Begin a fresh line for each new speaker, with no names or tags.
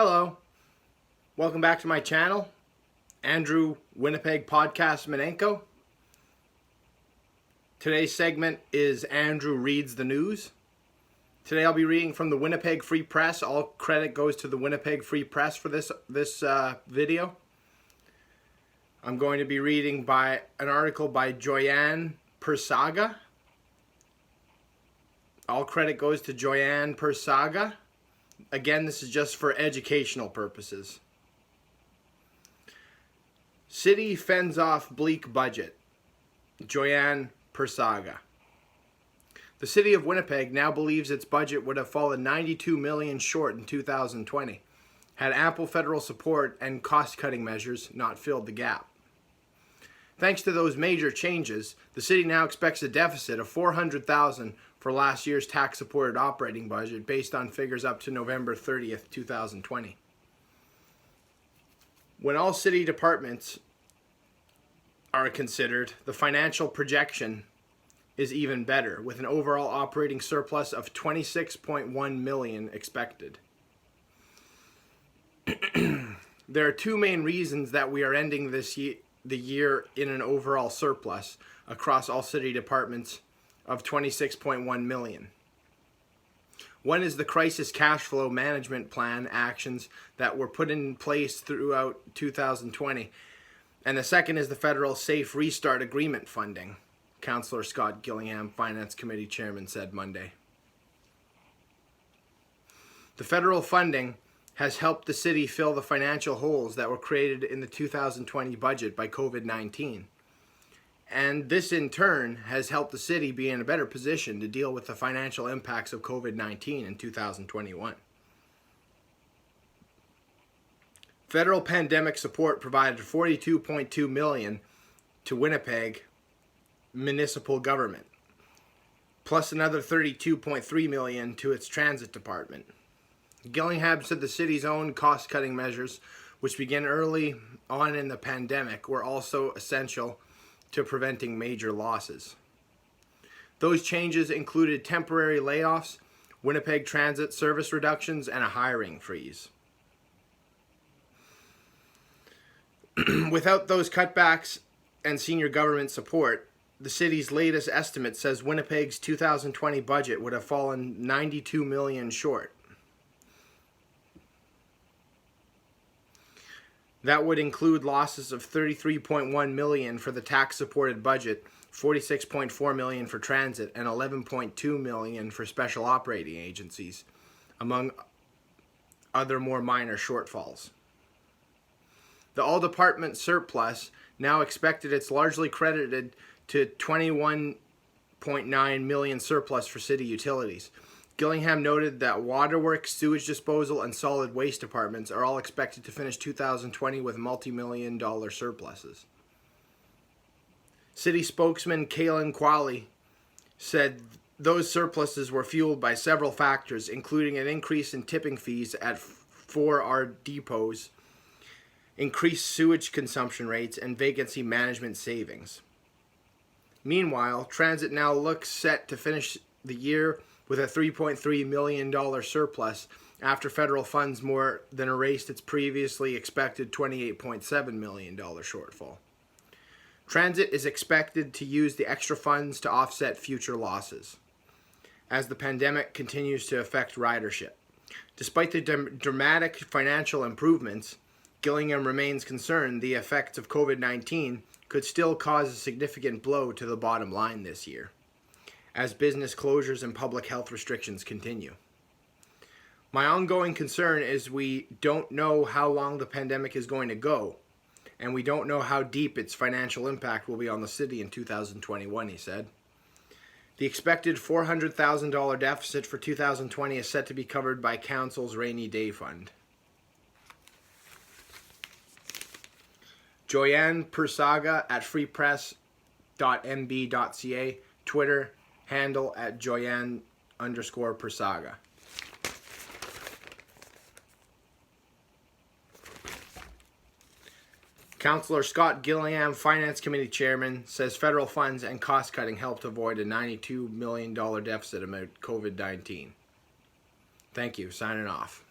Hello, welcome back to my channel, Andrew Winnipeg Podcast Manenko. Today's segment is Andrew Reads the News. Today I'll be reading from the Winnipeg Free Press. All credit goes to the Winnipeg Free Press for this video. I'm going to be reading by an article by Joyanne Persaga. All credit goes to Joyanne Persaga. Again, this is just for educational purposes. City fends off bleak budget. Joyanne Persaga. The city of Winnipeg now believes its budget would have fallen $92 million short in 2020 had ample federal support and cost-cutting measures not filled the gap. Thanks to those major changes, the city now expects a deficit of $400,000 for last year's tax-supported operating budget based on figures up to November 30th, 2020. When all city departments are considered, the financial projection is even better, with an overall operating surplus of $26.1 million expected. There are two main reasons that we are ending the year in an overall surplus across all city departments of $26.1 million. One is the crisis cash flow management plan actions that were put in place throughout 2020, and the second is the federal Safe Restart Agreement funding, Councillor Scott Gillingham, Finance Committee Chairman, said Monday. The federal funding has helped the city fill the financial holes that were created in the 2020 budget by COVID-19. And this in turn has helped the city be in a better position to deal with the financial impacts of COVID-19 in 2021. Federal pandemic support provided $42.2 million to Winnipeg municipal government, plus another $32.3 million to its transit department. Gillingham said the city's own cost-cutting measures, which began early on in the pandemic, were also essential to preventing major losses. Those changes included temporary layoffs, Winnipeg Transit service reductions, and a hiring freeze. Without those cutbacks and senior government support, the city's latest estimate says Winnipeg's 2020 budget would have fallen $92 million short. That would include losses of $33.1 million for the tax-supported budget, $46.4 million for transit, and $11.2 million for special operating agencies, among other more minor shortfalls. The all-department surplus, now expected, it's largely credited to $21.9 million surplus for city utilities. Gillingham noted that waterworks, sewage disposal, and solid waste departments are all expected to finish 2020 with multi-million-dollar surpluses. City spokesman Kalen Qualley said those surpluses were fueled by several factors, including an increase in tipping fees at 4R depots, increased sewage consumption rates, and vacancy management savings. Meanwhile, transit now looks set to finish the year with a $3.3 million surplus after federal funds more than erased its previously expected $28.7 million shortfall. Transit is expected to use the extra funds to offset future losses as the pandemic continues to affect ridership. Despite the dramatic financial improvements, Gillingham remains concerned the effects of COVID-19 could still cause a significant blow to the bottom line this year, as business closures and public health restrictions continue. My ongoing concern is we don't know how long the pandemic is going to go, and we don't know how deep its financial impact will be on the city in 2021, he said. The expected $400,000 deficit for 2020 is set to be covered by Council's Rainy Day Fund. Joyanne Persaga at freepress.mb.ca, Twitter handle at Joyanne_Persaga. Councillor Scott Gillingham, Finance Committee Chairman, says federal funds and cost-cutting helped avoid a $92 million deficit amid COVID-19. Thank you. Signing off.